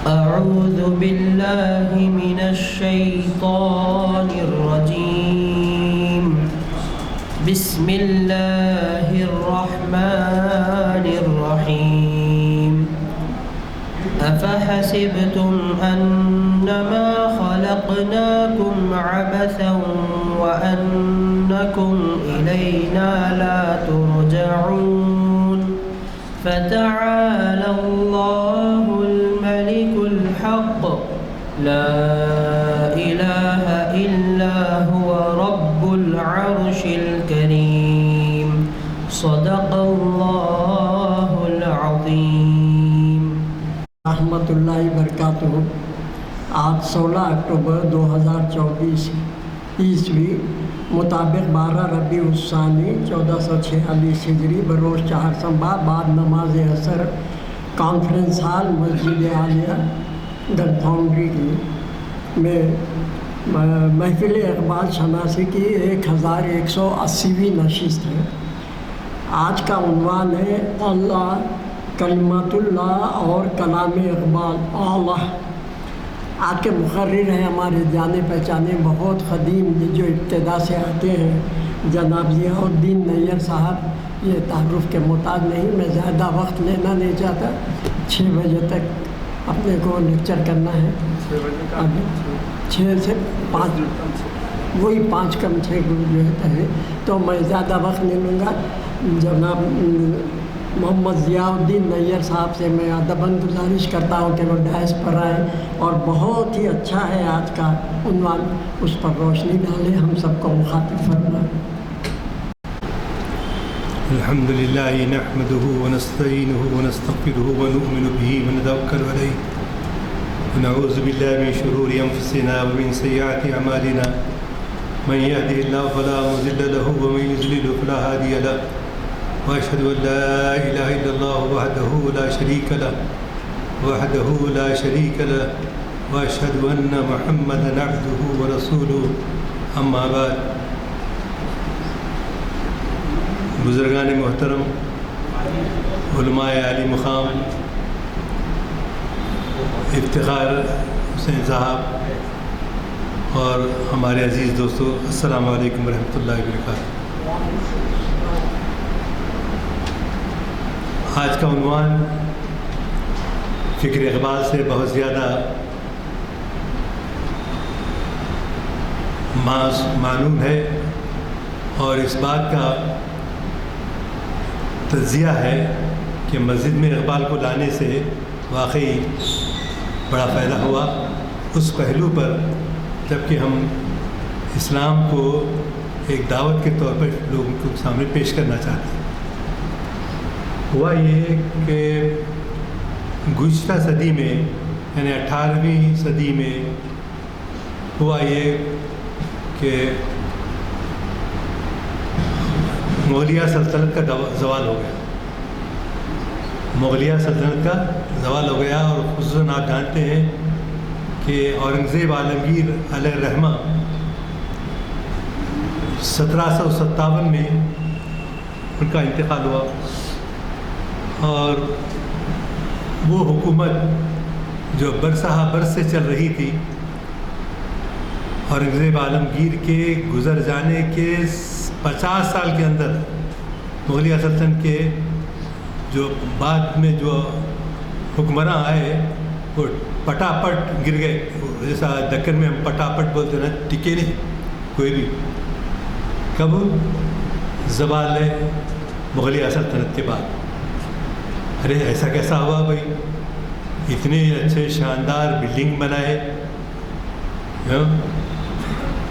أعوذ بالله من الشيطان الرجيم. بسم الله الرحمن الرحيم. أفحسبتم أنما خلقناكم عبثا وأنكم إلينا لا ترجعون. فتعالى الله الملك الحق لا إله إلا هو رب العرش الكريم. صدق الله العظيم. رحمۃ اللہ وبرکاتہ. آج 16 اکتوبر 2024 عیسوی مطابق 12 ربیع الثانی 1446 ہجری بروز چہارشنبہ بعد نماز عصر کانفرنس ہال مسجد عالیہ گن فاؤنڈری میں محفل اقبال شناسی کی 1180ویں نشست ہے. آج کا عنوان ہے اللہ، کلمۃ اللہ اور کلام اقبال اعلیٰ. آج کے مقرر ہیں ہمارے جانے پہچانے بہت قدیم جو ابتدا سے آتے ہیں جناب ضیاء الدین نیر صاحب. یہ تعارف کے محتاج نہیں، میں زیادہ وقت لینا نہیں چاہتا. 6 بجے تک اپنے کو لیکچر کرنا ہے. 6 سے 5 وہی 5 کم 6 جو ہے تو میں زیادہ وقت نہیں لوں گا. جناب محمد ضیاء الدین نیر صاحب سے میں ادباً گزارش کرتا ہوں کہ وہ ڈائس پر آئے اور بہت ہی اچھا ہے آج کا عنوان، اس پر روشنی ڈالیں، ہم سب کو مخاطب فرمائیں. الحمد لله نحمده ونستعينه ونستغفره ونؤمن به ونتوكل عليه ونعوذ بالله من شرور أنفسنا ومن سيئات أعمالنا. من يهده الله فلا مضل له ومن يضلل فلا هادي له. وأشهد أن لا إله إلا الله وحده لا شريك له وأشهد أن محمدا عبده ورسوله. أما بعد. بزرگان محترم، علماء عالی مقام، افتخار حسین صاحب اور ہمارے عزیز دوستو، السلام علیکم ورحمۃ اللہ وبرکاتہ. آج کا عنوان فکر اقبال سے بہت زیادہ معلوم ہے اور اس بات کا تجزیہ ہے کہ مسجد میں اقبال کو لانے سے واقعی بڑا فائدہ ہوا. اس پہلو پر جبکہ ہم اسلام کو ایک دعوت کے طور پر لوگوں کے سامنے پیش کرنا چاہتے ہیں. ہوا یہ کہ گزشتہ صدی میں یعنی 18ویں صدی میں ہوا یہ کہ مغلیہ سلطنت کا زوال ہو گیا. مغلیہ سلطنت کا زوال ہو گیا اور خصوصاً آپ جانتے ہیں کہ اورنگزیب عالمگیر علیہ الرحمہ 1757 میں ان کا انتقال ہوا اور وہ حکومت جو برسہ برس سے چل رہی تھی اورنگزیب عالمگیر کے گزر جانے کے 50 سال کے اندر مغلیہ سلطنت کے جو بعد میں جو حکمراں آئے وہ پٹاپٹ گر گئے. جیسا دکن میں ہم پٹاپٹ بولتے ہیں نا، ٹکے نہیں کوئی بھی. کب زوال مغلیہ سلطنت کے بعد. ارے ایسا کیسا ہوا بھائی؟ اتنے اچھے شاندار بلڈنگ بنائے،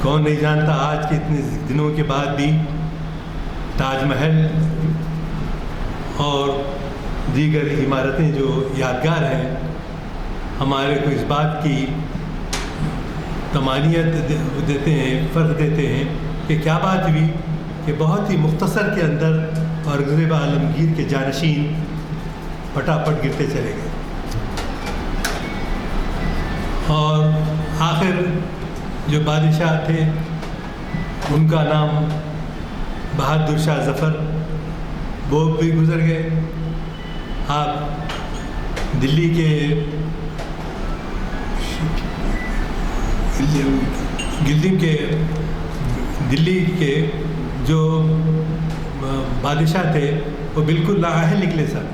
کون نہیں جانتا آج کے اتنے دنوں کے بعد بھی تاج محل اور دیگر عمارتیں جو یادگار ہیں ہمارے کو اس بات کی تمانیت دیتے ہیں، فرق دیتے ہیں کہ کیا بات ہوئی کہ بہت ہی مختصر کے اندر اورنگزیب عالمگیر کے جانشین پٹاپٹ گرتے چلے گئے اور آخر جو بادشاہ تھے ان کا نام بہادر شاہ ظفر، وہ بھی گزر گئے. آپ دلی کے دلی کے جو بادشاہ تھے وہ بالکل نااہل نکلے سر،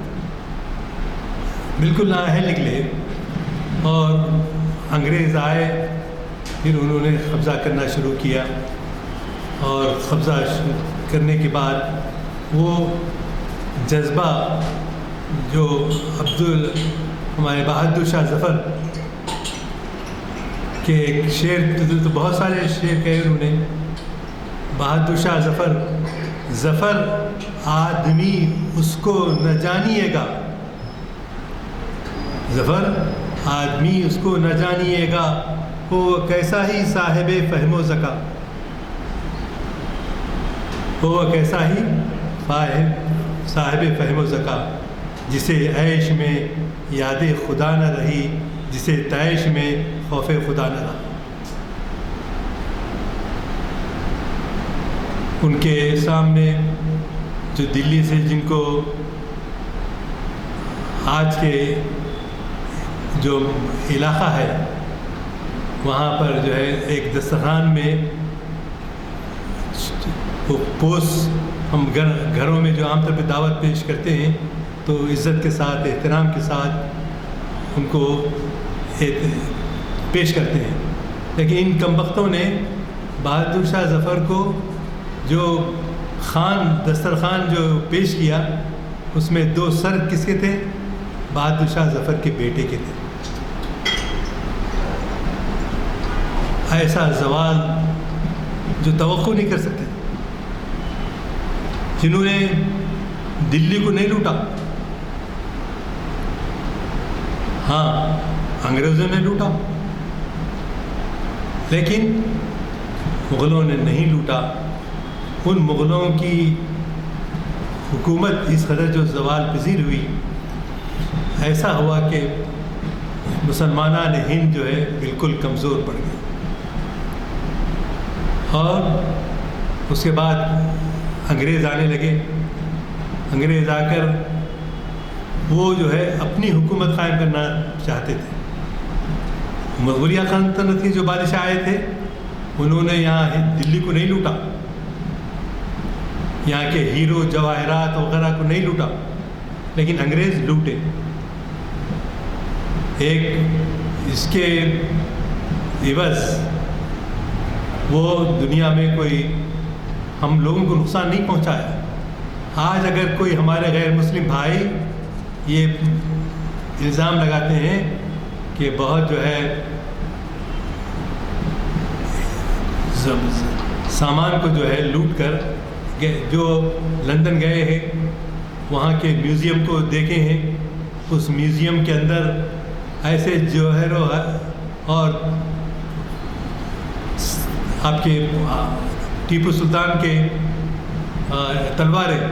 بالکل نااہل نکلے، اور انگریز آئے، پھر انہوں نے قبضہ کرنا شروع کیا، اور قبضہ کرنے کے بعد وہ جذبہ جو ہمارے بہادر شاہ ظفر کے ایک شعر، تو بہت سارے شعر کہے انہوں نے، بہادر شاہ ظفر آدمی اس کو نہ جانیے گا، ظفر آدمی اس کو نہ جانیے گا، وہ کیسا ہی صاحب فہم و ذکا، وہ کیسا ہی صاحب فہم و ذکا، جسے عیش میں یاد خدا نہ رہی، جسے طیش میں خوف خدا نہ رہا۔ ان کے سامنے جو دلی سے جن کو آج کے جو علاقہ ہے وہاں پر جو ہے ایک دسترخوان میں وہ پوس، ہم گھروں میں جو عام طور پہ دعوت پیش کرتے ہیں تو عزت کے ساتھ، احترام کے ساتھ ان کو پیش کرتے ہیں، لیکن ان کمبختوں نے بہادر شاہ ظفر کو جو دسترخوان جو پیش کیا اس میں 2 سر کس کے تھے؟ بہادر شاہ ظفر کے بیٹے کے تھے۔ ایسا زوال جو توقع نہیں کر سکتے، جنہوں نے دلی کو نہیں لوٹا، ہاں انگریزوں نے لوٹا لیکن مغلوں نے نہیں لوٹا۔ ان مغلوں کی حکومت اس قدر جو زوال پذیر ہوئی، ایسا ہوا کہ مسلمانان ہند جو ہے بالکل کمزور پڑ گئے، اور اس کے بعد انگریز آنے لگے۔ انگریز آ کر وہ جو ہے اپنی حکومت قائم کرنا چاہتے تھے۔ مغلیہ سلطنت کے جو بادشاہ آئے تھے انہوں نے یہاں دلی کو نہیں لوٹا، یہاں کے ہیرو جواہرات وغیرہ کو نہیں لوٹا، لیکن انگریز لوٹے۔ ایک اس کے عوض وہ دنیا میں کوئی ہم لوگوں کو نقصان نہیں پہنچایا۔ آج اگر کوئی ہمارے غیر مسلم بھائی یہ الزام لگاتے ہیں کہ بہت جو ہے سامان کو جو ہے لوٹ کر، جو لندن گئے ہیں وہاں کے میوزیم کو دیکھے ہیں، اس میوزیم کے اندر ایسے جوہر اور آپ کے ٹیپو سلطان کے تلواریں،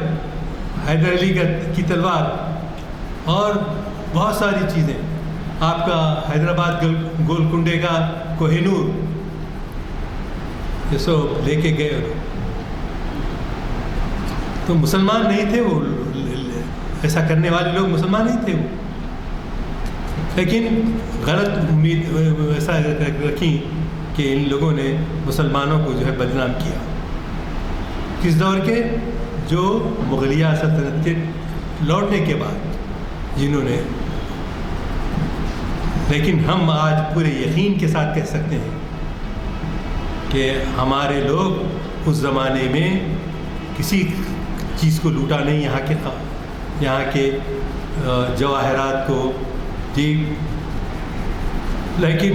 حیدر علی کی تلوار اور بہت ساری چیزیں، آپ کا حیدرآباد گولکنڈے کا کوہ نور، یہ سب لے کے گئے۔ تو مسلمان نہیں تھے وہ، ایسا کرنے والے لوگ مسلمان نہیں تھے وہ، لیکن غلط امید ایسا رکھی کہ ان لوگوں نے مسلمانوں کو جو ہے بدنام کیا۔ کس دور کے؟ جو مغلیہ سلطنت کے لوٹنے کے بعد جنہوں نے، لیکن ہم آج پورے یقین کے ساتھ کہہ سکتے ہیں کہ ہمارے لوگ اس زمانے میں کسی چیز کو لوٹا نہیں، یہاں کے جواہرات کو جی، لیکن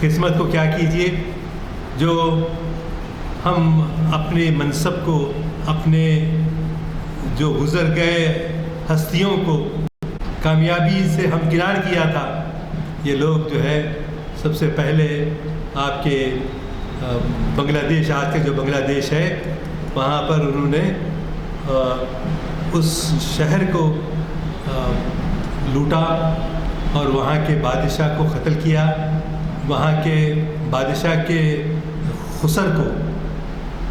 قسمت کو کیا کیجیے، جو ہم اپنے منصب کو، اپنے جو گزر گئے ہستیوں کو کامیابی سے ہمکنار کیا تھا، یہ لوگ جو ہے سب سے پہلے آپ کے بنگلہ دیش، آج کا جو بنگلہ دیش ہے، وہاں پر انہوں نے اس شہر کو لوٹا اور وہاں کے بادشاہ کو قتل کیا، وہاں کے بادشاہ کے خسر کو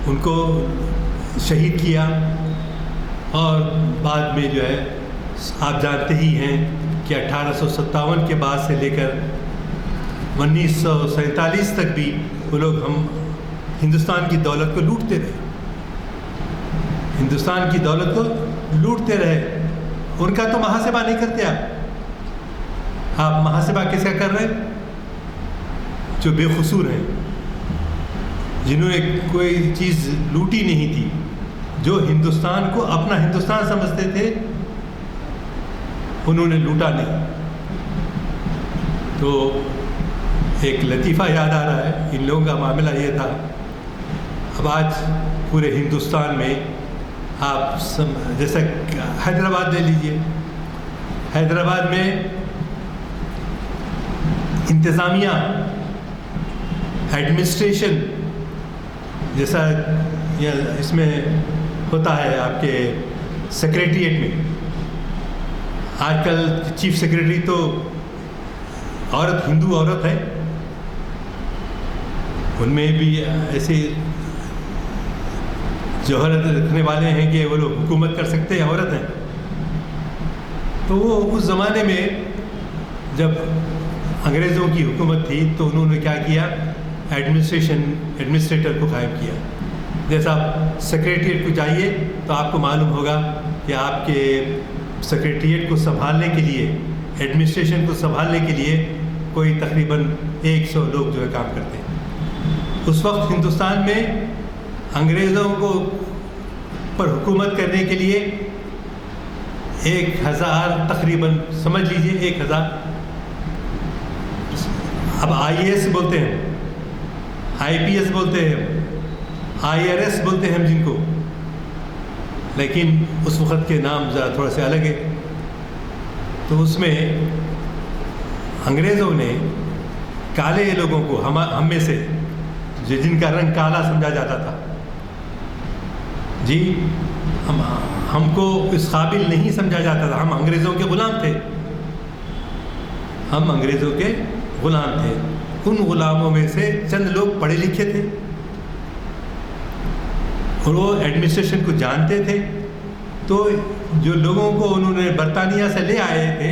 ان کو شہید کیا، اور بعد میں جو ہے آپ جانتے ہی ہیں کہ 1857 کے بعد سے لے کر 1947 تک بھی وہ لوگ ہندوستان کی دولت کو لوٹتے رہے، ہندوستان کی دولت کو لوٹتے رہے. ان کا تو محاسبہ نہیں کرتے آپ محاسبہ کس کا کر رہے ہیں؟ جو بے قصور ہیں، جنہوں نے کوئی چیز لوٹی نہیں تھی، جو ہندوستان کو اپنا ہندوستان سمجھتے تھے، انہوں نے لوٹا نہیں. تو ایک لطیفہ یاد آ رہا ہے، ان لوگوں کا معاملہ یہ تھا. اب آج پورے ہندوستان میں آپ جیسا حیدرآباد لے لیجئے، حیدرآباد میں انتظامیہ، ایڈمنسٹریشن جیسا اس میں ہوتا ہے آپ کے سیکریٹریٹ میں. آج کل چیف سیکریٹری تو عورت، ہندو عورت ہے. ان میں بھی ایسے جوہرت رکھنے والے ہیں کہ وہ لوگ حکومت کر سکتے ہیں، عورت ہیں. تو وہ اس زمانے میں جب انگریزوں کی حکومت تھی تو انہوں نے کیا کیا، ایڈمنسٹریٹر کو قائم کیا. جیسا آپ سیکریٹریٹ کو جائیے تو آپ کو معلوم ہوگا کہ آپ کے سیکریٹریٹ کو سنبھالنے کے لیے، ایڈمنسٹریشن کو سنبھالنے کے لیے کوئی تقریباً 100 لوگ جو ہے کام کرتے ہیں. اس وقت ہندوستان میں انگریزوں کو پر حکومت کرنے کے لیے 1000 تقریباً سمجھ لیجئے 1000. اب IAS بولتے ہیں، IPS بولتے ہیں، IRS بولتے ہیں ہم جن کو، لیکن اس وقت کے نام ذرا تھوڑا سے الگ ہے. تو اس میں انگریزوں نے کالے لوگوں کو، ہم میں سے جن کا رنگ کالا سمجھا جاتا تھا، جی ہم کو اس قابل نہیں سمجھا جاتا تھا. ہم انگریزوں کے غلام تھے، ہم انگریزوں کے غلام تھے. ان غلاموں میں سے چند لوگ پڑھے لکھے تھے اور وہ ایڈمنسٹریشن کو جانتے تھے. تو جو لوگوں کو انہوں نے برطانیہ سے لے آئے تھے،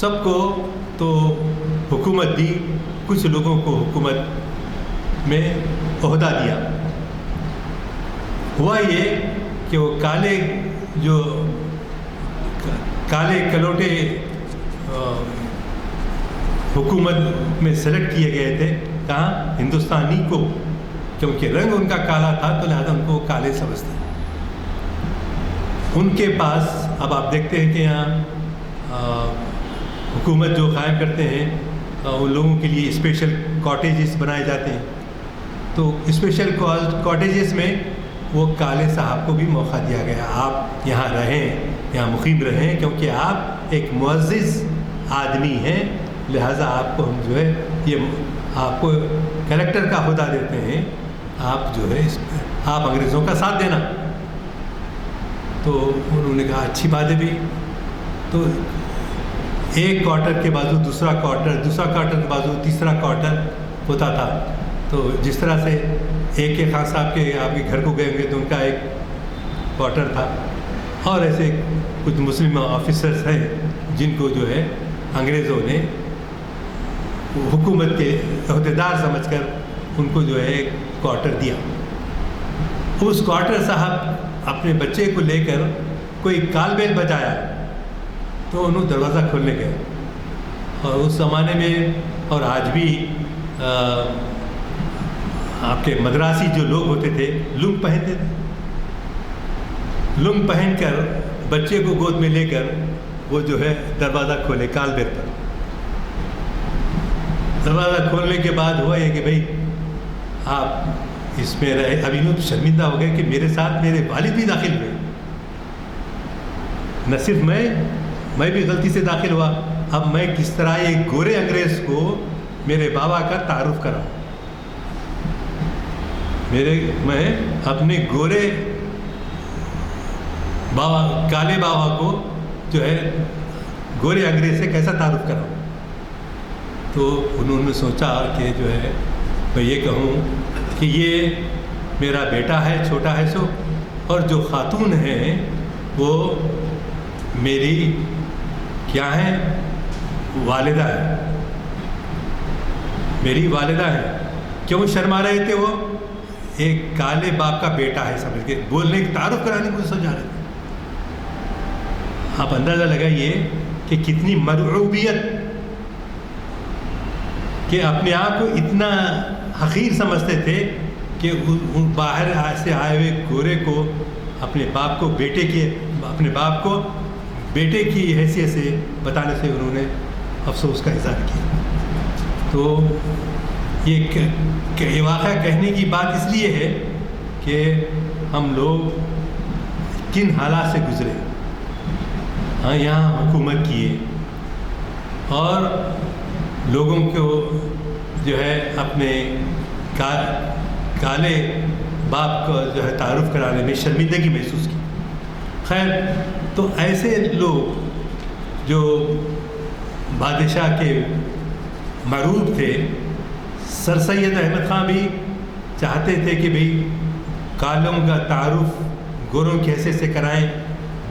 سب کو تو حکومت دی، کچھ لوگوں کو حکومت میں عہدہ دیا. ہوا یہ کہ وہ کالے کلوٹے حکومت میں سلیکٹ کیے گئے تھے. کہاں؟ ہندوستانی کو، کیونکہ رنگ ان کا کالا تھا تو لہذا ان کو کالے سمجھتے. ان کے پاس اب آپ دیکھتے ہیں کہ یہاں حکومت جو قائم کرتے ہیں ان لوگوں کے لیے اسپیشل کاٹیجز بنائے جاتے ہیں. تو اسپیشل کاٹیجز میں وہ کالے صاحب کو بھی موقع دیا گیا، آپ یہاں رہیں، یہاں مقیم رہیں، کیونکہ آپ ایک معزز آدمی ہیں، لہٰذا آپ کو ہم جو ہے یہ آپ کو کلیکٹر کا عہدہ دیتے ہیں، آپ جو ہے آپ انگریزوں کا ساتھ دینا. تو انہوں نے کہا اچھی بات ہے بھی. تو ایک کوارٹر کے بازو دوسرا کوارٹر، دوسرا کوارٹر کے بازو تیسرا کوارٹر ہوتا تھا. تو جس طرح سے ایک خان صاحب کے آپ کے گھر کو گئے ہوں گے تو ان کا ایک کوارٹر تھا، اور ایسے کچھ مسلم آفیسرس ہیں جن کو جو ہے انگریزوں نے حکومت کے عہدیدار سمجھ کر ان کو جو ہے ایک کوارٹر دیا. اس کوارٹر صاحب اپنے بچے کو لے کر کوئی کال بیل بجایا تو انہوں دروازہ کھولنے گئے. اور اس زمانے میں اور آج بھی آپ کے مدراسی جو لوگ ہوتے تھے لنگ پہنتے تھے. لنگ پہن کر بچے کو گود میں لے کر وہ جو ہے دروازہ کھولے کال بیل پر. دروازہ کھولنے کے بعد ہوا یہ کہ بھائی آپ اس میں رہے. اب انہوں تو شرمندہ ہو گئے کہ میرے ساتھ میرے والد بھی داخل ہوئے، نہ صرف میں بھی غلطی سے داخل ہوا. اب میں کس طرح ایک گورے انگریز کو میرے بابا کا تعارف کراؤں. میں اپنے گورے بابا، کالے بابا کو جو ہے گورے انگریز سے کیسا تعارف کراؤں. تو انہوں نے سوچا کہ جو ہے میں یہ کہوں کہ یہ میرا بیٹا ہے، چھوٹا ہے سو، اور جو خاتون ہیں وہ میری کیا ہیں، والدہ ہے. میری والدہ ہیں. کیوں شرما رہے تھے؟ وہ ایک کالے باپ کا بیٹا ہے سمجھ کے بولنے کی تعارف کرانے کو سمجھا رہے تھے. آپ اندازہ لگائیے کہ کتنی مرعوبیت، کہ اپنے آپ کو اتنا حقیر سمجھتے تھے کہ باہر سے آئے ہوئے گورے کو اپنے باپ کو بیٹے کی حیثیت سے بتانے سے انہوں نے افسوس کا اظہار کیا. تو یہ واقعہ کہنے کی بات اس لیے ہے کہ ہم لوگ کن حالات سے گزرے. ہاں یہاں حکومت کیے اور لوگوں کو جو ہے اپنے کالے باپ کو جو ہے تعارف کرانے میں شرمندگی محسوس کی. خیر، تو ایسے لوگ جو بادشاہ کے معروف تھے، سر سید احمد خان بھی چاہتے تھے کہ بھئی کالوں کا تعارف گوروں کی حیثیت سے کرائیں.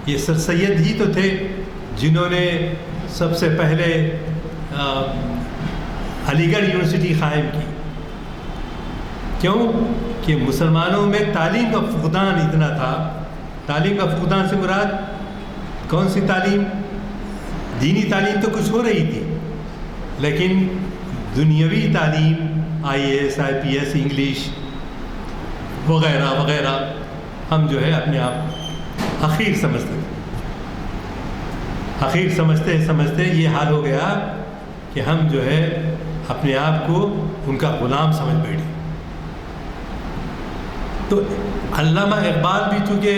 یہ سر سید ہی تو تھے جنہوں نے سب سے پہلے علی گڑھ یونیورسٹی قائم کی. کیوں کہ مسلمانوں میں تعلیم کا فقدان اتنا تھا. تعلیم کا فقدان سے مراد کون سی تعلیم؟ دینی تعلیم تو کچھ ہو رہی تھی، لیکن دنیاوی تعلیم IAS IPS انگلش وغیرہ وغیرہ ہم جو ہے اپنے آپ حقیر سمجھتے یہ حال ہو گیا کہ ہم جو ہے اپنے آپ کو ان کا غلام سمجھ بیٹھے. تو علامہ اقبال بھی چونکہ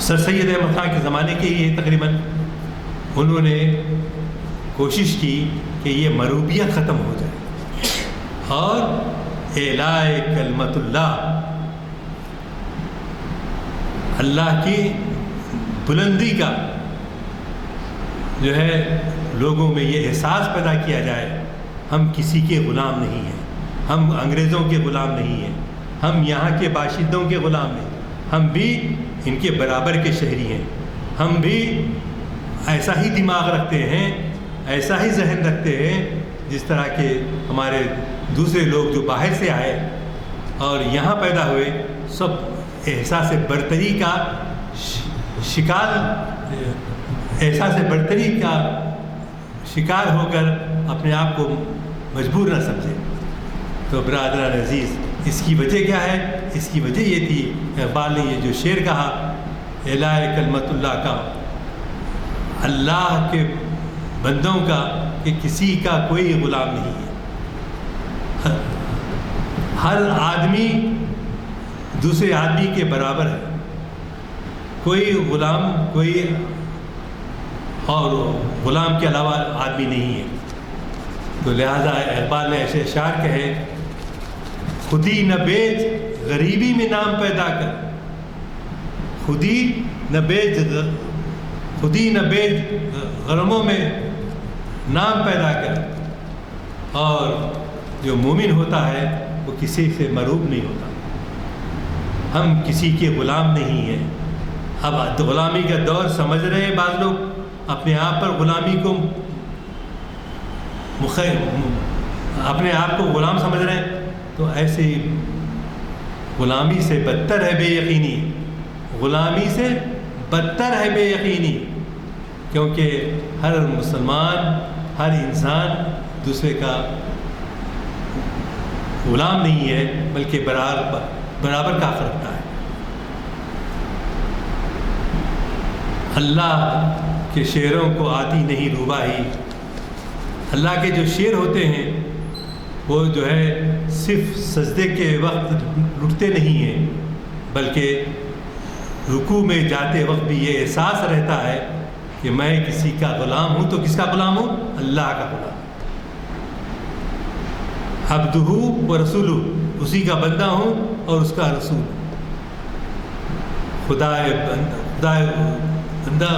سر سید احمد خان کے زمانے کے ہی تقریباً، انہوں نے کوشش کی کہ یہ مروبیت ختم ہو جائے اور اعلاء کلمت اللہ کی بلندی کا جو ہے لوگوں میں یہ احساس پیدا کیا جائے. ہم کسی کے غلام نہیں ہیں، ہم انگریزوں کے غلام نہیں ہیں، ہم یہاں کے باشندوں کے غلام ہیں، ہم بھی ان کے برابر کے شہری ہیں. ہم بھی ایسا ہی دماغ رکھتے ہیں، ایسا ہی ذہن رکھتے ہیں جس طرح کے ہمارے دوسرے لوگ جو باہر سے آئے اور یہاں پیدا ہوئے، سب احساس برتری کا شکار ہو کر اپنے آپ کو مجبور نہ سمجھے. تو برادران عزیز، اس کی وجہ کیا ہے؟ اس کی وجہ یہ تھی، اقبال نے یہ جو شعر کہا اعلاء کلمت اللہ کا، اللہ کے بندوں کا، کہ کسی کا کوئی غلام نہیں ہے. ہر آدمی دوسرے آدمی کے برابر ہے، کوئی غلام کوئی اور غلام کے علاوہ آدمی نہیں ہے. تو لہذا اقبال نے ایسے اشعار کہے، خودی نہ بیچ غریبی میں نام پیدا کر، خودی نہ بیچ غرموں میں نام پیدا کر. اور جو مومن ہوتا ہے وہ کسی سے مروب نہیں ہوتا. ہم کسی کے غلام نہیں ہیں. اب غلامی کا دور سمجھ رہے ہیں بعض لوگ، اپنے آپ پر غلامی کو اپنے آپ کو غلام سمجھ رہے ہیں. تو ایسی غلامی سے بدتر ہے بے یقینی، غلامی سے بدتر ہے بے یقینی. کیونکہ ہر مسلمان، ہر انسان دوسرے کا غلام نہیں ہے، بلکہ برابر کا حق رکھتا ہے. اللہ کے شعروں کو آتی نہیں روباہی. اللہ کے جو شعر ہوتے ہیں وہ جو ہے صرف سجدے کے وقت لٹتے نہیں ہیں، بلکہ رکوع میں جاتے وقت بھی یہ احساس رہتا ہے کہ میں کسی کا غلام ہوں. تو کس کا غلام ہوں؟ اللہ کا غلام. عبدہ و رسولہ، اسی کا بندہ ہوں اور اس کا رسول. خدا بندہ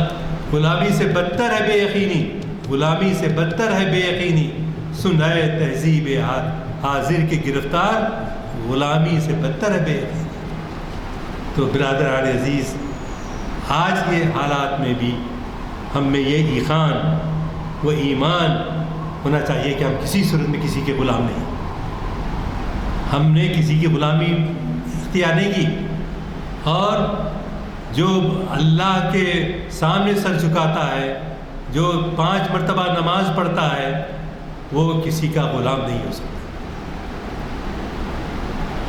غلامی سے بدتر ہے بے یقینی، غلامی سے بدتر ہے بے یقینی. سنائے تہذیب حاضر کے گرفتار، غلامی سے بدتر ہے بے یقینی. تو برادران عزیز، آج کے حالات میں بھی ہم میں یہ ایقان و ایمان ہونا چاہیے کہ ہم کسی صورت میں کسی کے غلام نہیں، ہم نے کسی کی غلامی اختیار نہیں کی، اور جو اللہ کے سامنے سر جھکاتا ہے، جو 5 مرتبہ نماز پڑھتا ہے، وہ کسی کا غلام نہیں ہو سکتا۔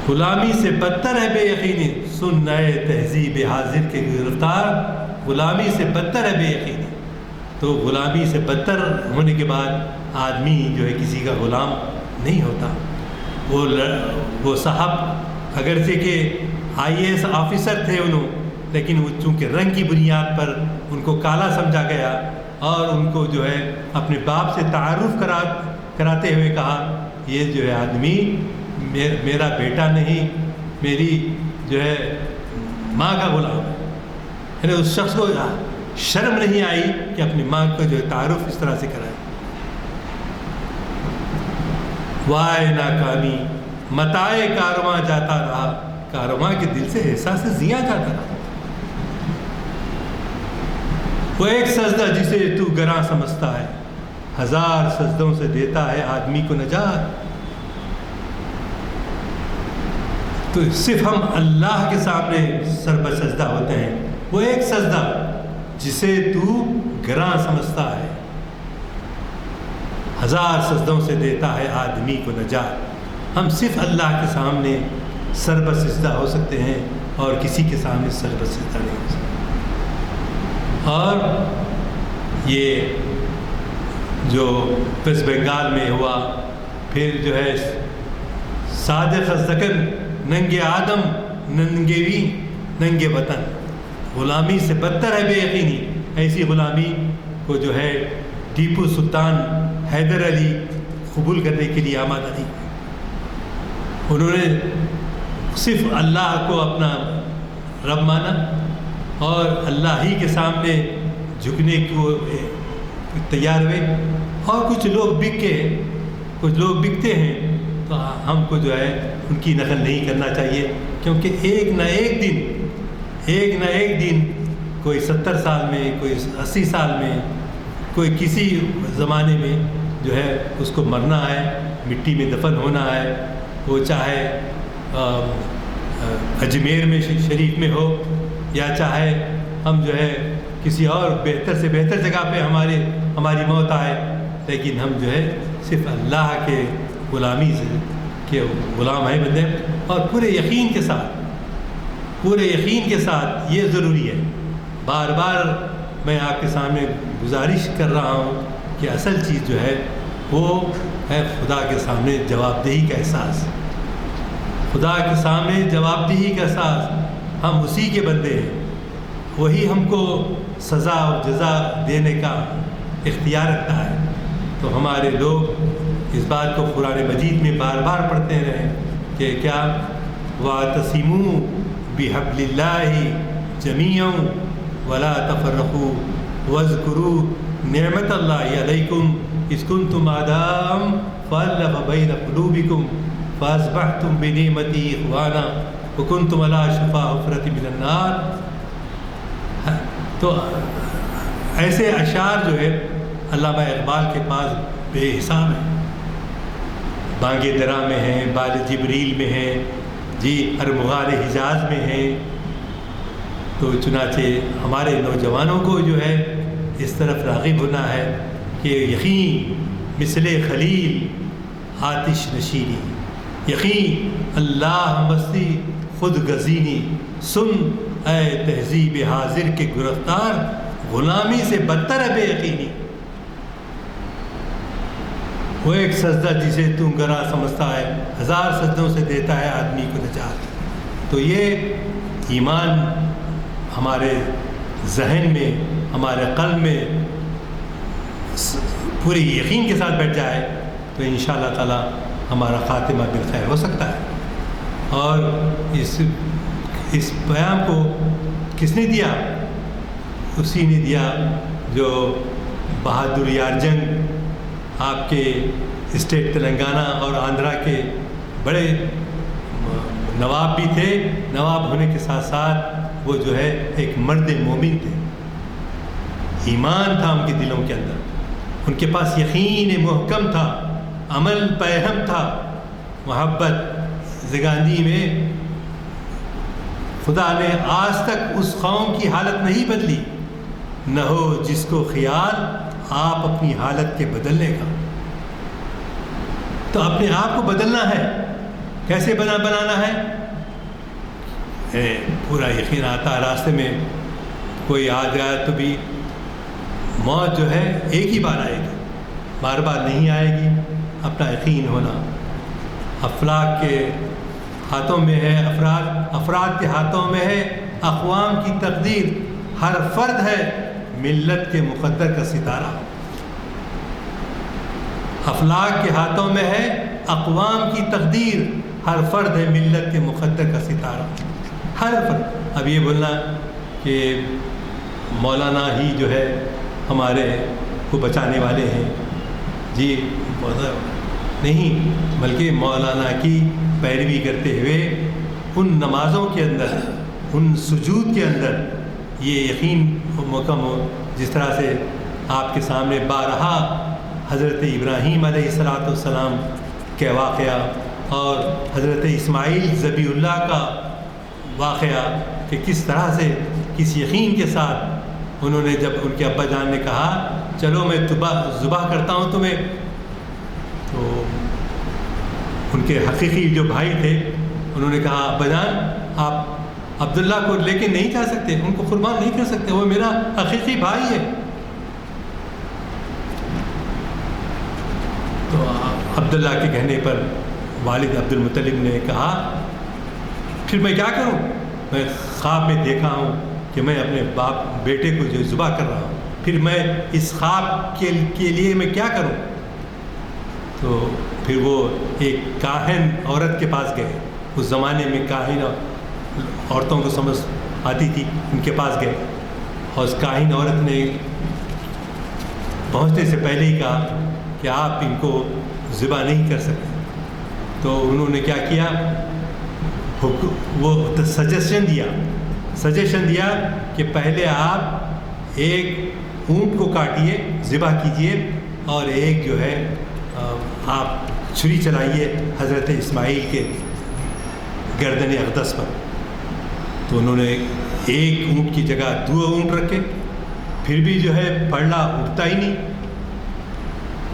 غلامی سے بدتر ہے بے یقینی، سن نئے تہذیب حاضر کے گرفتار، غلامی سے بدتر ہے بے یقینی۔ تو غلامی سے بدتر ہونے کے بعد آدمی جو ہے کسی کا غلام نہیں ہوتا۔ وہ صاحب اگرچہ کہ IAS آفیسر تھے انہوں، لیکن وہ چونکہ رنگ کی بنیاد پر ان کو کالا سمجھا گیا، اور ان کو جو ہے اپنے باپ سے تعارف کراتے ہوئے کہا یہ جو ہے آدمی میرا بیٹا نہیں، میری جو ہے ماں کا غلام ہے۔ یعنی اس شخص کو شرم نہیں آئی کہ اپنی ماں کا جو ہے تعارف اس طرح سے کرائے۔ وائے ناکامی متائے کارواں جاتا رہا، کارواں کے دل سے احساس زیاں جاتا رہا۔ وہ ایک سجدہ جسے تو گراں سمجھتا ہے، 1000 سجدوں سے دیتا ہے آدمی کو نجات۔ تو صرف ہم اللہ کے سامنے سر بسجدہ ہوتے ہیں، وہ ایک سجدہ جسے تو گراں سمجھتا ہے، 1000 سجدوں سے دیتا ہے آدمی کو نجات۔ ہم صرف اللہ کے سامنے سر بسجدہ ہو سکتے ہیں، اور کسی کے سامنے سر بسجدہ نہیں ہو سکتے۔ اور یہ جو ویسٹ بنگال میں ہوا، پھر جو ہے صادق الذکر ننگے آدم ننگے ننگے وطن، غلامی سے بدتر ہے بے یقینی۔ ایسی غلامی کو جو ہے ٹیپو سلطان حیدر علی قبول کرنے کے لیے آمادہ نہیں۔ انہوں نے صرف اللہ کو اپنا رب مانا، اور اللہ ہی کے سامنے جھکنے کو تیار ہوئے۔ اور کچھ لوگ بکتے ہیں، تو ہم کو جو ہے ان کی نقل نہیں کرنا چاہیے، کیونکہ ایک نہ ایک دن کوئی 70 سال میں، کوئی 80 سال میں، کوئی کسی زمانے میں جو ہے اس کو مرنا ہے، مٹی میں دفن ہونا ہے۔ وہ چاہے اجمیر میں شریف میں ہو، یا چاہے ہم جو ہے کسی اور بہتر سے بہتر جگہ پہ ہماری موت آئے، لیکن ہم جو ہے صرف اللہ کے غلامی سے کہ غلام ہیں بندے۔ اور پورے یقین کے ساتھ یہ ضروری ہے، بار بار میں آپ کے سامنے گزارش کر رہا ہوں کہ اصل چیز جو ہے وہ ہے خدا کے سامنے جواب دہی کا احساس۔ خدا کے سامنے جواب دہی کا احساس، ہم اسی کے بندے ہیں، وہی ہم کو سزا و جزا دینے کا اختیار رکھتا ہے۔ تو ہمارے لوگ اس بات کو قرآن مجید میں بار بار پڑھتے رہیں کہ کیا وَاعْتَصِمُوا بِحَبْلِ اللَّهِ جَمِيعًا وَلَا تَفَرَّقُوا وَاذْكُرُوا نِعْمَةَ اللَّهِ عَلَيْكُمْ إِذْ كُنْتُمْ أَعْدَاءً فَأَلَّفَ بَيْنَ قُلُوبِكُمْ فَأَصْبَحْتُمْ بِنِعْمَتِهِ إِخْوَانًا وَكُنْتُمْ عَلَىٰ شَفَا حُفْرَةٍ مِنَ النَّارِ۔ تو ایسے اشعار جو ہے علامہ اقبال کے پاس بے حساب ہیں، بانگ درا میں ہیں، بال جبریل میں ہیں، جی ارمغان حجاز میں ہیں۔ تو چنانچہ ہمارے نوجوانوں کو جو ہے اس طرف راغب ہونا ہے کہ یقین مثل خلیل آتش نشینی، یقین اللہ مستی خود گزینی، سن اے تہذیب حاضر کے گرفتار، غلامی سے بدتر ہے بے یقینی۔ وہ ایک سجدہ جسے تو گراں سمجھتا ہے، 1000 سجدوں سے دیتا ہے آدمی کو نجات۔ تو یہ ایمان ہمارے ذہن میں، ہمارے قلب میں پوری یقین کے ساتھ بیٹھ جائے تو انشاءاللہ تعالی ہمارا خاتمہ بالخیر ہو سکتا ہے۔ اور اس پیام کو کس نے دیا؟ اسی نے دیا جو بہادر یار جنگ آپ کے اسٹیٹ تلنگانہ اور آندھرا کے بڑے نواب بھی تھے، نواب ہونے کے ساتھ ساتھ وہ جو ہے ایک مرد مومن تھے، ایمان تھا ان کے دلوں کے اندر، ان کے پاس یقین محکم تھا، عمل پیہم تھا، محبت زندگی میں خدا نے آج تک اس قوم کی حالت نہیں بدلی، نہ ہو جس کو خیال آپ اپنی حالت کے بدلنے کا۔ تو اپنے آپ کو بدلنا ہے، کیسے بنانا ہے؟ پورا یقین آتا، راستے میں کوئی آ جائے تو بھی موت جو ہے ایک ہی بار آئے گی، بار بار نہیں آئے گی۔ اپنا یقین ہونا افلاک کے ہاتھوں میں ہے، افراد کے ہاتھوں میں ہے، اقوام کی تقدیر، ہر فرد ہے ملت کے مقدر کا ستارہ۔ افلاک کے ہاتھوں میں ہے، اقوام کی تقدیر، ہر فرد ہے ملت کے مقدر کا ستارہ، ہر فرد۔ اب یہ بولنا کہ مولانا ہی جو ہے ہمارے کو بچانے والے ہیں، جی نہیں، بلکہ مولانا کی پیروی کرتے ہوئے ان نمازوں کے اندر، ان سجود کے اندر یہ یقین محکم ہو، جس طرح سے آپ کے سامنے بارہا حضرت ابراہیم علیہ السلام کے واقعہ اور حضرت اسماعیل ذبیح اللہ کا واقعہ، کہ کس طرح سے کس یقین کے ساتھ انہوں نے، جب ان کے ابا جان نے کہا چلو میں ذبح کرتا ہوں تمہیں، تو ان کے حقیقی جو بھائی تھے انہوں نے کہا ابا جان آپ عبداللہ کو لے کے نہیں جا سکتے، ان کو قربان نہیں کر سکتے، وہ میرا حقیقی بھائی ہے۔ تو عبداللہ کے کہنے پر والد عبد المطلب نے کہا پھر میں کیا کروں، میں خواب میں دیکھا ہوں کہ میں اپنے بیٹے کو جو ذبح کر رہا ہوں، پھر میں اس خواب کے لیے میں کیا کروں؟ تو پھر وہ ایک کاہن عورت کے پاس گئے، اس زمانے میں کاہن عورتوں کو سمجھ آتی تھی، ان کے پاس گئے اور اس کاہن عورت نے پہنچنے سے پہلے ہی کہا کہ آپ ان کو ذبح نہیں کر سکتے۔ تو انہوں نے کیا کیا، وہ سجیشن دیا کہ پہلے آپ ایک اونٹ کو کاٹیے، ذبح کیجئے، اور ایک جو ہے آپ چھری چلائیے حضرت اسماعیل کے گردن اقدس پر۔ تو انہوں نے ایک اونٹ کی جگہ 2 اونٹ رکھے، پھر بھی جو ہے پڑلا اٹھتا ہی نہیں،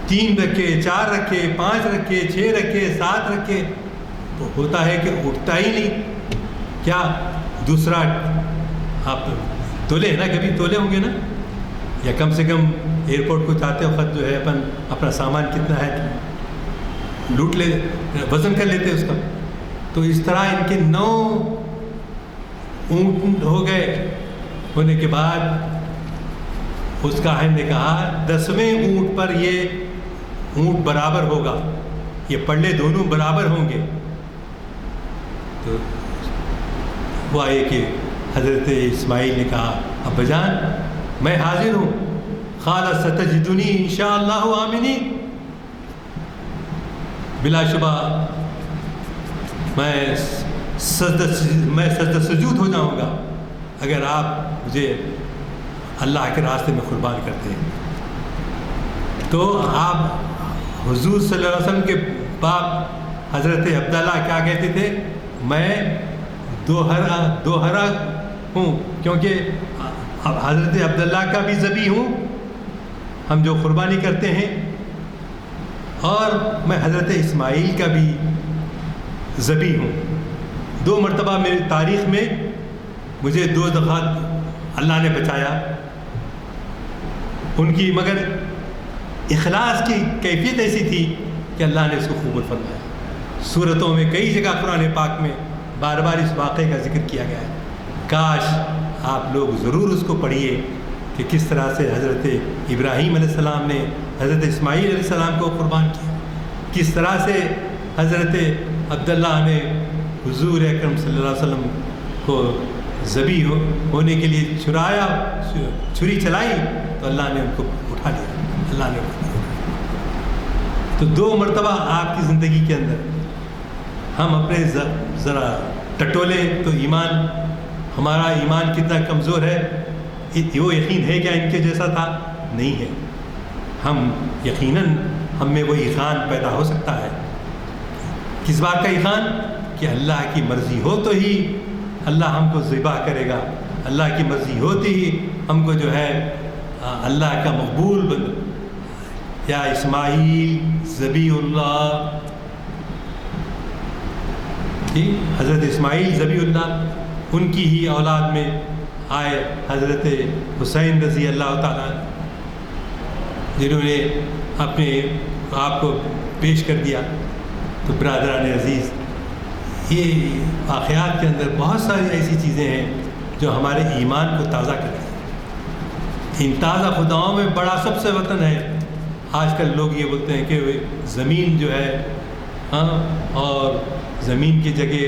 3 رکھے، 4 رکھے، 5 رکھے، 6 رکھے، 7 رکھے، تو ہوتا ہے کہ اٹھتا ہی نہیں۔ کیا دوسرا آپ تولے نا، کبھی تولے ہوں گے نا، یا کم سے کم ایئرپورٹ کو جاتے وقت جو ہے اپنا سامان کتنا ہے لوٹ لے، وزن کر لیتے اس کا۔ تو اس طرح ان کے 9 اونٹ ہو گئے، ہونے کے بعد اس کاہن نے کہا 10ویں اونٹ پر یہ اونٹ برابر ہوگا، یہ پڑلے دونوں برابر ہوں گے۔ تو وہ آئے کہ حضرت اسماعیل نے کہا ابا جان میں حاضر ہوں، قال ستجدنی انشاءاللہ آمنین، بلا شبہ میں سجدہ سجود ہو جاؤں گا اگر آپ مجھے اللہ کے راستے میں قربان کرتے ہیں۔ تو آپ حضور صلی اللہ علیہ وسلم کے باپ حضرت عبداللہ کیا کہتے تھے، میں دوہرا ہوں، کیونکہ حضرت عبداللہ کا بھی ذبیح ہوں، ہم جو قربانی کرتے ہیں، اور میں حضرت اسماعیل کا بھی ذبیح ہوں۔ 2 مرتبہ میری تاریخ میں مجھے 2 دفعہ اللہ نے بچایا، ان کی مگر اخلاص کی کیفیت ایسی تھی کہ اللہ نے اس کو قبول فرمایا۔ سورتوں میں کئی جگہ قرآن پاک میں بار بار اس واقعے کا ذکر کیا گیا ہے، کاش آپ لوگ ضرور اس کو پڑھیے کہ کس طرح سے حضرت ابراہیم علیہ السلام نے حضرت اسماعیل علیہ السلام کو قربان کیا، کس طرح سے حضرت عبداللہ نے حضور اکرم صلی اللہ علیہ وسلم کو ذبیح ہونے کے لیے چھری چلائی تو اللہ نے ان کو اٹھا لیا، اللہ نے اٹھا لیا۔ تو 2 مرتبہ آپ کی زندگی کے اندر ہم اپنے ذرا ٹٹولیں تو ایمان، ہمارا ایمان کتنا کمزور ہے، وہ یقین ہے کیا ان کے جیسا تھا؟ نہیں ہے۔ ہم یقیناً ہم میں وہ ایقان پیدا ہو سکتا ہے. کس بات کا ایقان؟ کہ اللہ کی مرضی ہو تو ہی اللہ ہم کو ذبح کرے گا، اللہ کی مرضی ہوتی ہی ہم کو جو ہے اللہ کا مقبول بن. یا اسماعیل ذبیح اللہ، حضرت اسماعیل ذبیح اللہ، ان کی ہی اولاد میں آئے حضرت حسین رضی اللہ تعالیٰ، جنہوں نے اپنے آپ کو پیش کر دیا. تو برادران عزیز، یہ واقعات کے اندر بہت ساری ایسی چیزیں ہیں جو ہمارے ایمان کو تازہ کرتی ہیں. ان تازہ خداؤں میں بڑا سب سے وطن ہے. آج کل لوگ یہ بولتے ہیں کہ زمین جو ہے اور زمین کی جگہ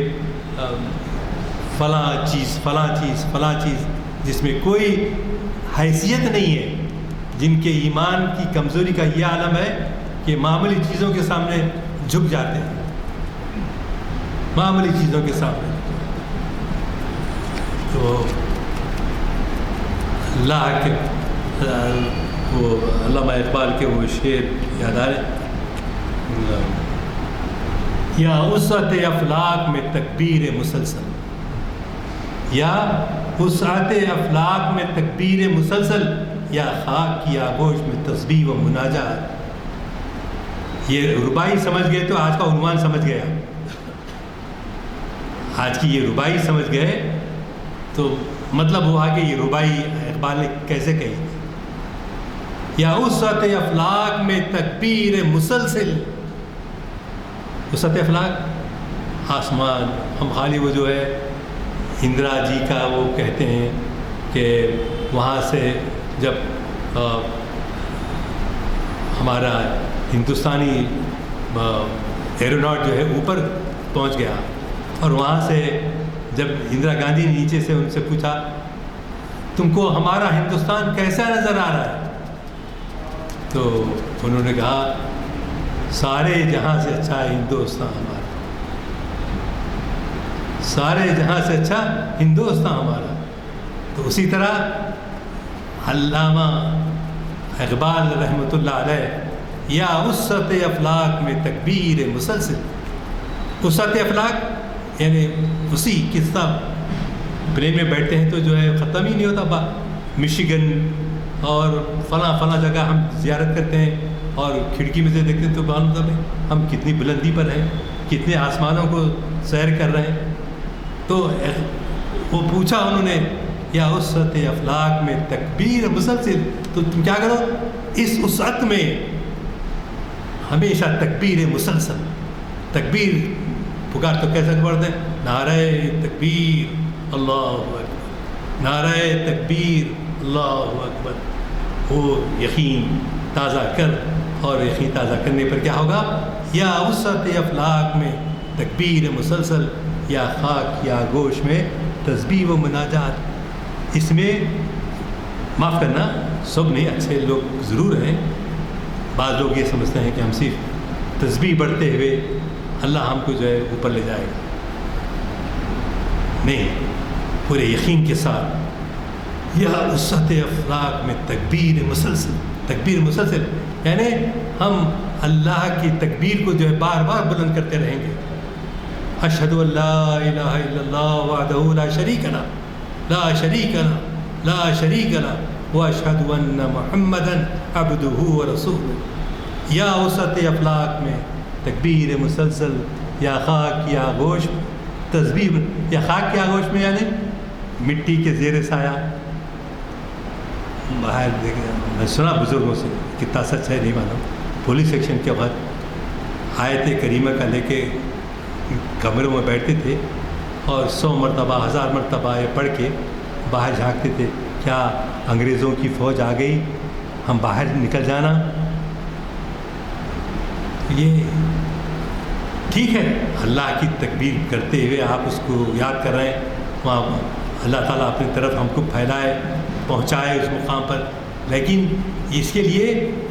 فلاں چیز جس میں کوئی حیثیت نہیں ہے، جن کے ایمان کی کمزوری کا یہ عالم ہے کہ معمولی چیزوں کے سامنے جھک جاتے ہیں، معمولی چیزوں کے سامنے. تو اللہ کے وہ علامہ اقبال کے وہ شعر یاد آ رہے، یا وسعت افلاک میں تکبیر مسلسل، یا وسعت افلاک میں تکبیر مسلسل، یا خاک کی آغوش میں تسبیح و مناجات. یہ ربائی سمجھ گئے تو آج کا عنوان سمجھ گیا. آج کی یہ ربائی سمجھ گئے تو مطلب ہوا کہ یہ ربائی اقبال نے کیسے کہی. یا وسعت افلاک میں تکبیر مسلسل. وسعت افلاک آسمان، ہم خالی وہ جو ہے اندرا جی کا وہ کہتے ہیں کہ وہاں سے جب ہمارا ہندوستانی ایروناٹ جو ہے اوپر پہنچ گیا، اور وہاں سے جب اندرا گاندھی نے نیچے سے ان سے پوچھا تم کو ہمارا ہندوستان کیسا نظر آ رہا ہے، تو انہوں نے کہا سارے جہاں سے اچھا ہندوستان ہمارا، سارے جہاں سے اچھا ہندوستان ہمارا. تو اسی طرح علامہ اقبال رحمۃ اللہ علیہ، یا وسعت افلاک میں تکبیر مسلسل. وسعت افلاک یعنی اسی قصہ پلین میں بیٹھتے ہیں تو جو ہے ختم ہی نہیں ہوتا. مشیگن اور فلاں جگہ ہم زیارت کرتے ہیں اور کھڑکی میں سے دیکھتے ہیں تو مطلب ہم کتنی بلندی پر ہیں، کتنے آسمانوں کو سیر کر رہے ہیں. تو وہ پوچھا انہوں نے یا وسعت افلاک میں تکبیر مسلسل، تو تم کیا کرو اس وسعت میں ہمیشہ تکبیر مسلسل. تکبیر پکار تو کیسے پڑھتے ہیں؟ نعرہ تکبیر اللہ اکبر، نعرہ تکبیر اللہ اکبر. وہ یقین تازہ کر، اور یقین تازہ کرنے پر کیا ہوگا؟ یا وسعت افلاک میں تکبیر مسلسل، یا خاک یا گوش میں تسبیح و مناجات. اس میں معاف کرنا سب نہیں، اچھے لوگ ضرور ہیں. بعض لوگ یہ سمجھتے ہیں کہ ہم صرف تسبیح پڑھتے ہوئے اللہ ہم کو جو ہے اوپر لے جائے گا. نہیں، پورے یقین کے ساتھ یا وسعت افلاک میں تکبیر مسلسل. تکبیر مسلسل یعنی ہم اللہ کی تکبیر کو جو ہے بار بار بلند کرتے رہیں گے. اشہد ان لا الہ الا اللہ وحدہ لا شریک لہ لا شریک لہ لا شریک لہ واشہد ان محمدا عبدہ ورسولہ. یا وسعت افلاک میں تکبیر مسلسل، یا خاک کی آغوش تسبیح. یا خاک کی آغوش میں یعنی مٹی کے زیر سایہ. باہر میں سنا بزرگوں سے، کتنا سچ ہے نہیں معلوم، پولیس سیکشن کے وقت آیت کریمہ کا لے کے کمروں میں بیٹھتے تھے اور 100 مرتبہ 1000 مرتبہ یہ پڑھ کے باہر جھانکتے تھے، کیا انگریزوں کی فوج آ گئی، ہم باہر نکل جانا. یہ ٹھیک ہے، اللہ کی تکبیر کرتے ہوئے آپ اس کو یاد کر رہے ہیں، وہاں اللہ تعالیٰ اپنی طرف ہم کو پھیلائے، پہنچائے اس مقام پر. لیکن اس کے لیے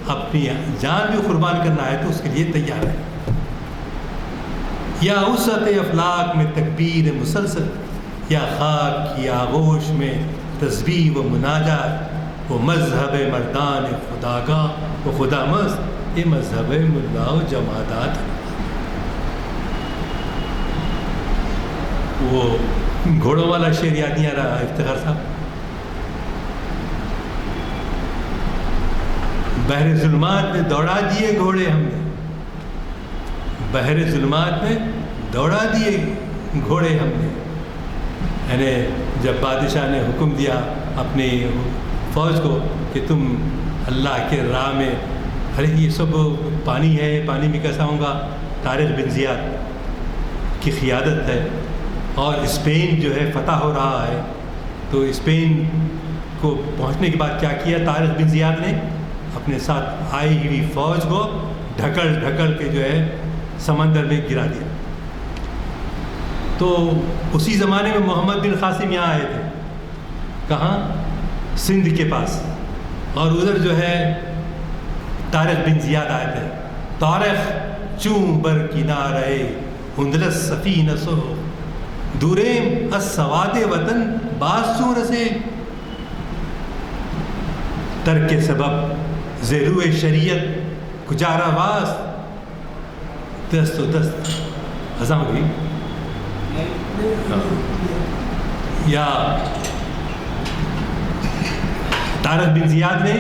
اپنی جان بھی قربان کرنا ہے تو اس کے لیے تیار ہے. یا وسعت افلاک میں تکبیر مسلسل، یا خاک کی آغوش میں تسبیح و مناجات. وہ مذہب مردان خدا کا وہ خدا مست، یہ مذہب ملا و جمادات۔ وہ گھوڑوں والا شعر یاد نہیں آ رہا افتخار صاحب؟ بحر ظلمات میں دوڑا دیے گھوڑے ہم نے، بحر ظلمات میں دوڑا دیے گھوڑے ہم نے، یعنی جب بادشاہ نے حکم دیا اپنی فوج کو کہ تم اللہ کے راہ میں، ارے یہ سب پانی ہے، پانی میں کیسا ہوں گا؟ طارق بن زیاد کی قیادت ہے اور اسپین جو ہے فتح ہو رہا ہے، تو اسپین کو پہنچنے کے بعد کیا کیا طارق بن زیاد نے؟ اپنے ساتھ آئی ہوئی فوج کو ڈھکل ڈھکل کے جو ہے سمندر میں گرا دیا۔ تو اسی زمانے میں محمد بن قاسم یہاں آئے تھے، کہاں؟ سندھ کے پاس، اور ادھر جو ہے طارق بن زیاد آئے تھے۔ طارق چوں بر کنارے اندلس سفینہ سو دوریم السواد وطن باز چوں رسے، ترک سبب زیرو شریعت کجارہ واس دست و دست ہزام ہوئی۔ یا طارق بن زیاد نے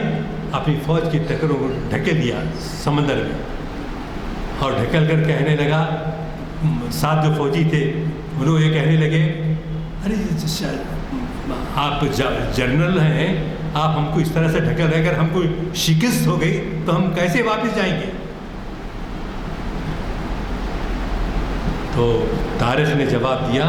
اپنی فوج کی ٹکروں کو ڈھکیل دیا سمندر میں، اور ڈھکل کر کہنے لگا، ساتھ جو فوجی تھے وہ لوگ یہ کہنے لگے، ارے آپ جنرل ہیں، آپ ہم کو اس طرح سے ڈھکل رہے، اگر ہم کو شکست ہو گئی تو ہم کیسے واپس جائیں گے؟ تو طارق نے جواب دیا،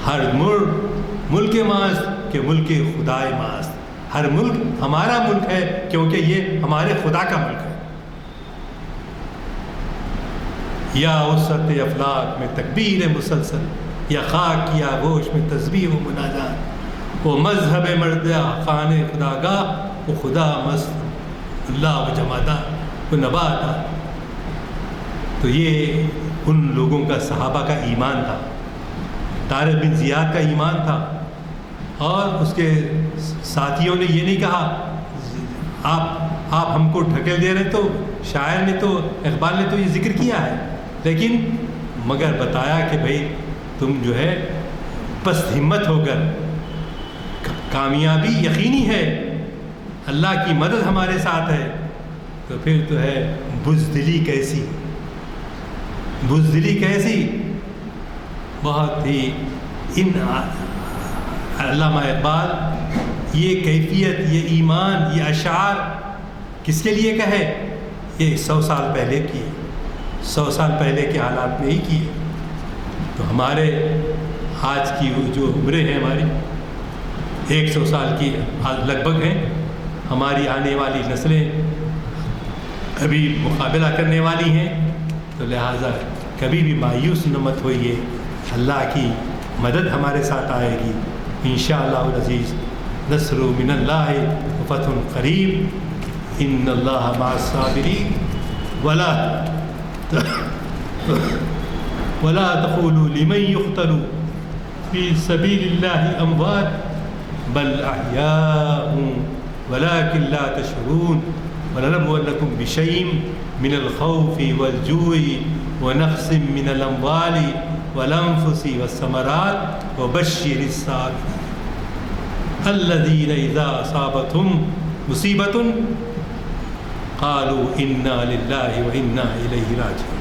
ہر ملک ماست کہ ملک خدائے ماست، ہر ملک ہمارا ملک ہے کیونکہ یہ ہمارے خدا کا ملک ہے۔ یا وسط افلاک میں تکبیر مسلسل، یا خاک یا گوش میں تسبیح و مناجات، وہ مذہب مردہ خان خدا گاہ، وہ خدا مست اللہ و جمادات و نباتات۔ تو یہ ان لوگوں کا، صحابہ کا ایمان تھا، طارق بن زیاد کا ایمان تھا، اور اس کے ساتھیوں نے یہ نہیں کہا آپ ہم کو ڈھکیل دے رہے، تو شاعر نے تو، اقبال نے تو یہ ذکر کیا ہے، لیکن مگر بتایا کہ بھائی تم جو ہے پست ہمت ہو کر، کامیابی یقینی ہے، اللہ کی مدد ہمارے ساتھ ہے، تو پھر تو ہے بزدلی کیسی، بزدلی کیسی، بہت ہی علامہ اقبال یہ کیفیت، یہ ایمان، یہ اشعار کس کے لیے کہے؟ یہ 100 سال پہلے کی، 100 سال پہلے کے حالات میں ہی کی۔ تو ہمارے آج کی جو عمریں ہیں ہماری 100 سال کی لگ بھگ ہیں، ہماری آنے والی نسلیں ابھی مقابلہ کرنے والی ہیں، تو لہٰذا کبھی بھی مایوس نہ مت ہوئیے، اللہ کی مدد ہمارے ساتھ آئے گی انشاءاللہ العزیز۔ نصر من اللہ فتح قریب، ان اللہ مع الصابرین، ولا تقولوا لمن يقتل في سبيل الله اموات بل احياء ولكن لا تشعرون، ولنبلونكم بشيء من الخوف والجوع ونقص من الاموال والانفس والثمرات وبشر الصابرين الذين اذا اصابتهم مصيبة قالوا انا لله وانا اليه راجعون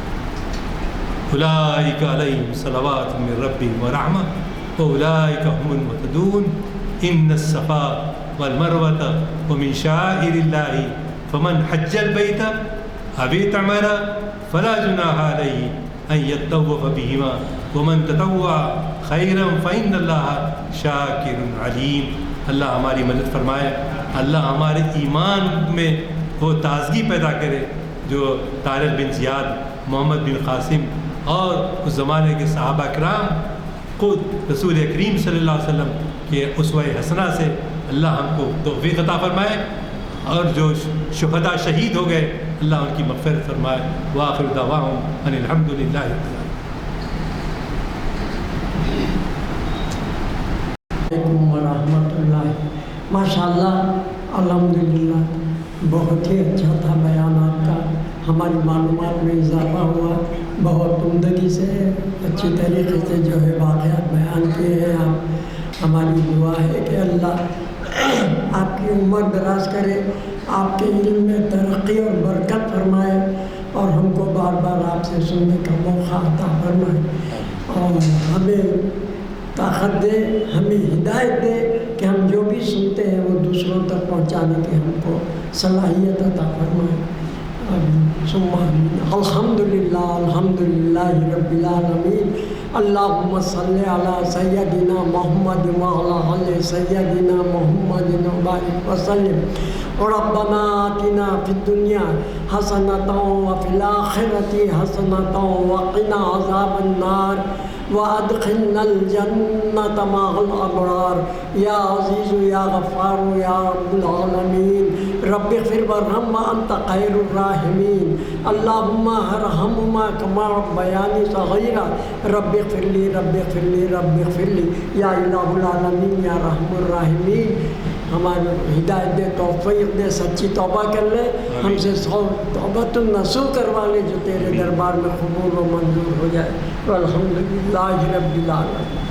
اولئك عليهم صلوات من ربهم ورحمة واولئك هم المهتدون ان الصفا والمروة ومن شعائر الله فمن حج البيت أو اعتمر فلا جناح عليه أن يطوف بهما ومن تطوع خيرا فإن الله شاكر عليم۔ اللہ ہماری مدد فرمائے، اللہ ہمارے ایمان میں وہ تازگی پیدا کرے جو طارق بن زیاد، محمد بن قاسم اور اس زمانے کے صحابہ کرام، خود رسول کریم صلی اللہ علیہ وسلم کے اسوہ حسنہ سے اللہ ہم کو توفیق عطا فرمائے، اور جو شہداء شہید ہو گئے اللہ ان کی مغفرت فرمائے۔ وآخر دعواہم ان الحمد للہ۔ علیکم ورحمۃ اللہ۔ ماشاء اللہ الحمدللہ بہت ہی اچھا تھا بیان آپ کا، ہماری معلومات میں اضافہ ہوا، بہت عمدگی سے اچھی طریقے سے جو ہے واقعات بیان کیے ہیں آپ۔ ہماری دعا ہے کہ اللہ آپ کی عمر دراز کرے، آپ کے علم میں ترقی اور برکت فرمائے، اور ہم کو بار بار آپ سے سننے کا موقع عطا فرمائے، اور ہمیں طاقت دے، ہمیں ہدایت دے کہ ہم جو بھی سنتے ہیں وہ دوسروں تک پہنچانے کی ہم کو صلاحیت عطا فرمائے۔ الحمدللہ الحمدللہ رب العالمین۔ اللہم صلی علی سیدنا محمد وعلی آل سیدنا محمد وبارک وسلم۔ ربنا آتنا فی الدنیا حسنۃ وفی الآخرۃ حسنۃ وقنا عذاب النار وادخلنا الجنة مع الأبرار یا عزیز یا غفار یا رب العالمین۔ رب اغفر وارحم وانت خیر الراحمین۔ اللہم ارحمہما کما ربیانی صغیرا۔ رب اغفر لی رب اغفر لی رب اغفر لی یا الہ العالمین یا رحم الراحمین۔ ہماری ہدایت دے، توفیق دے، سچی توبہ کر لے، ہم سے توبۃ النصوح کروا لے جو تیرے دربار میں قبول و منظور ہو جائے۔ والحمدللہ رب العالمین۔